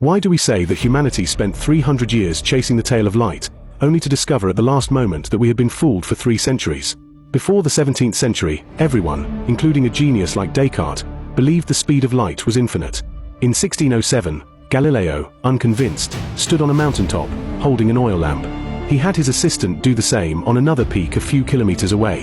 Why do we say that humanity spent 300 years chasing the tail of light, only to discover at the last moment that we had been fooled for 3 centuries? Before the 17th century, everyone, including a genius like Descartes, believed the speed of light was infinite. In 1607, Galileo, unconvinced, stood on a mountaintop, holding an oil lamp. He had his assistant do the same on another peak a few kilometers away.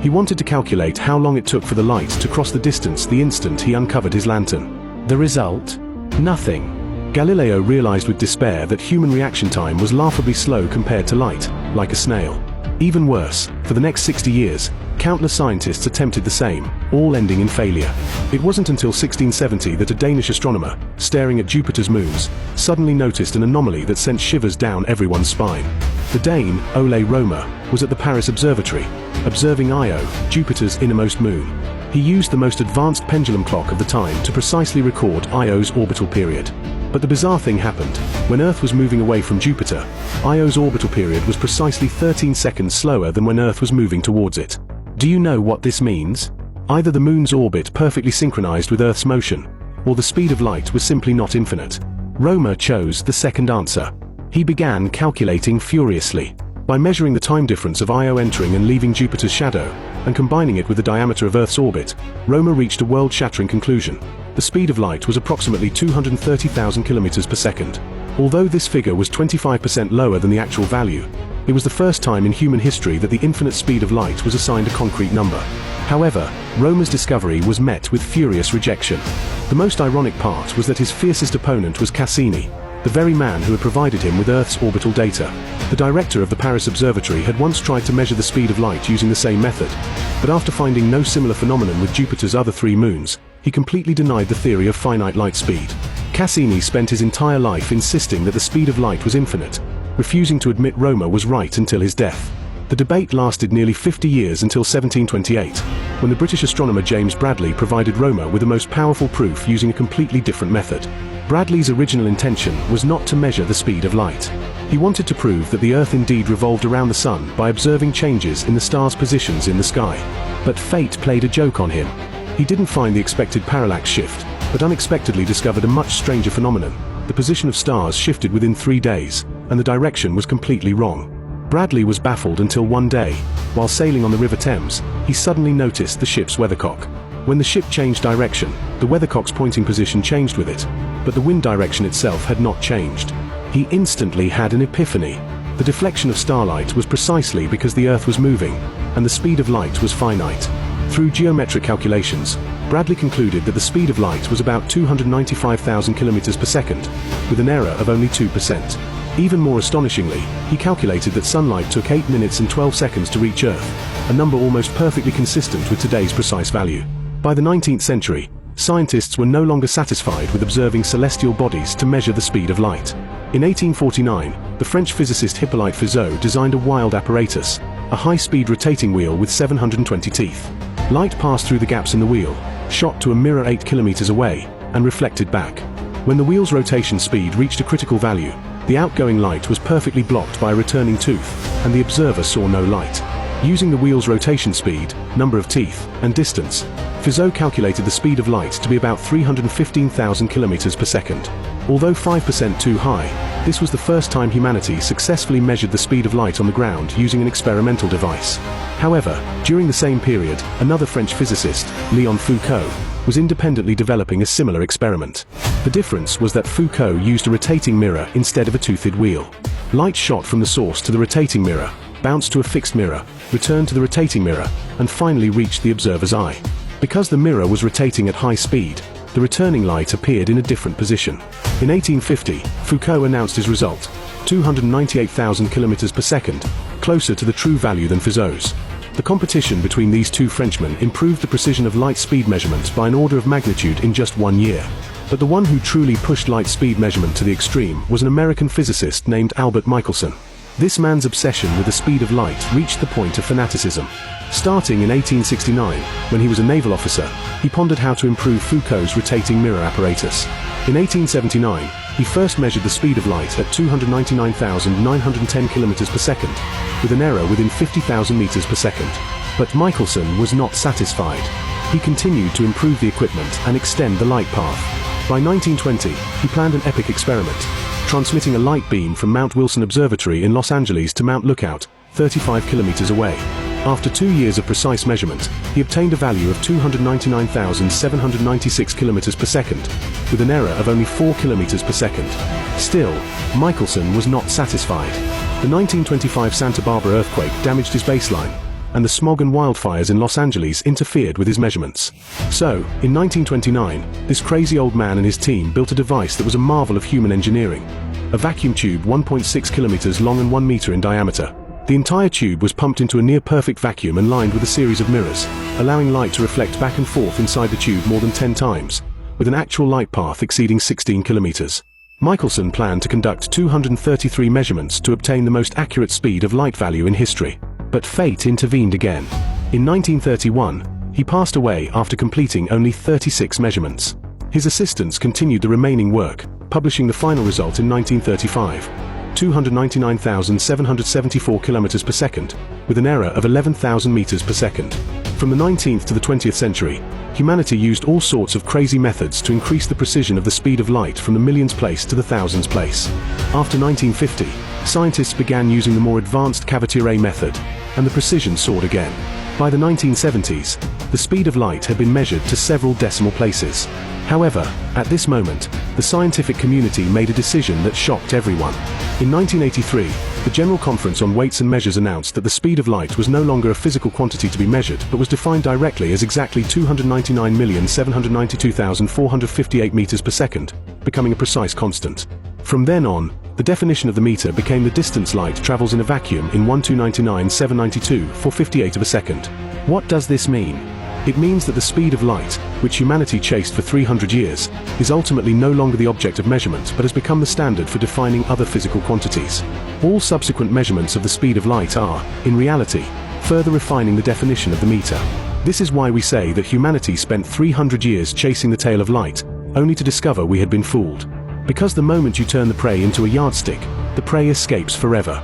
He wanted to calculate how long it took for the light to cross the distance the instant he uncovered his lantern. The result? Nothing. Galileo realized with despair that human reaction time was laughably slow compared to light, like a snail. Even worse, for the next 60 years, countless scientists attempted the same, all ending in failure. It wasn't until 1670 that a Danish astronomer, staring at Jupiter's moons, suddenly noticed an anomaly that sent shivers down everyone's spine. The Dane, Ole Rømer, was at the Paris Observatory, observing Io, Jupiter's innermost moon. He used the most advanced pendulum clock of the time to precisely record Io's orbital period. But the bizarre thing happened. When Earth was moving away from Jupiter, Io's orbital period was precisely 13 seconds slower than when Earth was moving towards it. Do you know what this means? Either the moon's orbit perfectly synchronized with Earth's motion, or the speed of light was simply not infinite. Rømer chose the second answer. He began calculating furiously. By measuring the time difference of Io entering and leaving Jupiter's shadow, and combining it with the diameter of Earth's orbit, Rømer reached a world-shattering conclusion. The speed of light was approximately 230,000 kilometers per second. Although this figure was 25% lower than the actual value, it was the first time in human history that the infinite speed of light was assigned a concrete number. However, Rømer's discovery was met with furious rejection. The most ironic part was that his fiercest opponent was Cassini, the very man who had provided him with Earth's orbital data. The director of the Paris Observatory had once tried to measure the speed of light using the same method, but after finding no similar phenomenon with Jupiter's other 3 moons, he completely denied the theory of finite light speed. Cassini spent his entire life insisting that the speed of light was infinite, refusing to admit Rømer was right until his death. The debate lasted nearly 50 years until 1728, when the British astronomer James Bradley provided Rømer with the most powerful proof using a completely different method. Bradley's original intention was not to measure the speed of light. He wanted to prove that the Earth indeed revolved around the Sun by observing changes in the stars' positions in the sky. But fate played a joke on him. He didn't find the expected parallax shift, but unexpectedly discovered a much stranger phenomenon. The position of stars shifted within 3 days, and the direction was completely wrong. Bradley was baffled until one day, while sailing on the River Thames, he suddenly noticed the ship's weathercock. When the ship changed direction, the weathercock's pointing position changed with it, but the wind direction itself had not changed. He instantly had an epiphany. The deflection of starlight was precisely because the Earth was moving, and the speed of light was finite. Through geometric calculations, Bradley concluded that the speed of light was about 295,000 kilometers per second, with an error of only 2%. Even more astonishingly, he calculated that sunlight took 8 minutes and 12 seconds to reach Earth, a number almost perfectly consistent with today's precise value. By the 19th century, scientists were no longer satisfied with observing celestial bodies to measure the speed of light. In 1849, the French physicist Hippolyte Fizeau designed a wild apparatus, a high-speed rotating wheel with 720 teeth. Light passed through the gaps in the wheel, shot to a mirror 8 kilometers away, and reflected back. When the wheel's rotation speed reached a critical value, the outgoing light was perfectly blocked by a returning tooth, and the observer saw no light. Using the wheel's rotation speed, number of teeth, and distance, Fizeau calculated the speed of light to be about 315,000 kilometers per second. Although 5% too high, this was the first time humanity successfully measured the speed of light on the ground using an experimental device. However, during the same period, another French physicist, Léon Foucault, was independently developing a similar experiment. The difference was that Foucault used a rotating mirror instead of a toothed wheel. Light shot from the source to the rotating mirror, bounced to a fixed mirror, returned to the rotating mirror, and finally reached the observer's eye. Because the mirror was rotating at high speed, the returning light appeared in a different position. In 1850, Foucault announced his result, 298,000 kilometers per second, closer to the true value than Fizeau's. The competition between these two Frenchmen improved the precision of light speed measurement by an order of magnitude in just 1 year. But the one who truly pushed light speed measurement to the extreme was an American physicist named Albert Michelson. This man's obsession with the speed of light reached the point of fanaticism. Starting in 1869, when he was a naval officer, he pondered how to improve Foucault's rotating mirror apparatus. In 1879, he first measured the speed of light at 299,910 kilometers per second, with an error within 50,000 meters per second. But Michelson was not satisfied. He continued to improve the equipment and extend the light path. By 1920, he planned an epic experiment, transmitting a light beam from Mount Wilson Observatory in Los Angeles to Mount Lookout, 35 kilometers away. After 2 years of precise measurement, he obtained a value of 299,796 kilometers per second, with an error of only 4 kilometers per second. Still, Michelson was not satisfied. The 1925 Santa Barbara earthquake damaged his baseline, and the smog and wildfires in Los Angeles interfered with his measurements. So, in 1929, this crazy old man and his team built a device that was a marvel of human engineering. A vacuum tube 1.6 kilometers long and 1 meter in diameter. The entire tube was pumped into a near-perfect vacuum and lined with a series of mirrors, allowing light to reflect back and forth inside the tube more than 10 times, with an actual light path exceeding 16 kilometers. Michelson planned to conduct 233 measurements to obtain the most accurate speed of light value in history. But fate intervened again. In 1931, he passed away after completing only 36 measurements. His assistants continued the remaining work, publishing the final result in 1935. 299,774 kilometers per second, with an error of 11,000 meters per second. From the 19th to the 20th century, humanity used all sorts of crazy methods to increase the precision of the speed of light from the millionth place to the thousandth place. After 1950, scientists began using the more advanced cavity array method, and the precision soared again. By the 1970s, the speed of light had been measured to several decimal places. However, at this moment, the scientific community made a decision that shocked everyone. In 1983, the General Conference on Weights and Measures announced that the speed of light was no longer a physical quantity to be measured, but was defined directly as exactly 299,792,458 meters per second, becoming a precise constant. From then on, the definition of the meter became the distance light travels in a vacuum in 1,299,792 for 58 of a second. What does this mean? It means that the speed of light, which humanity chased for 300 years, is ultimately no longer the object of measurement but has become the standard for defining other physical quantities. All subsequent measurements of the speed of light are, in reality, further refining the definition of the meter. This is why we say that humanity spent 300 years chasing the tail of light, only to discover we had been fooled. Because the moment you turn the prey into a yardstick, the prey escapes forever.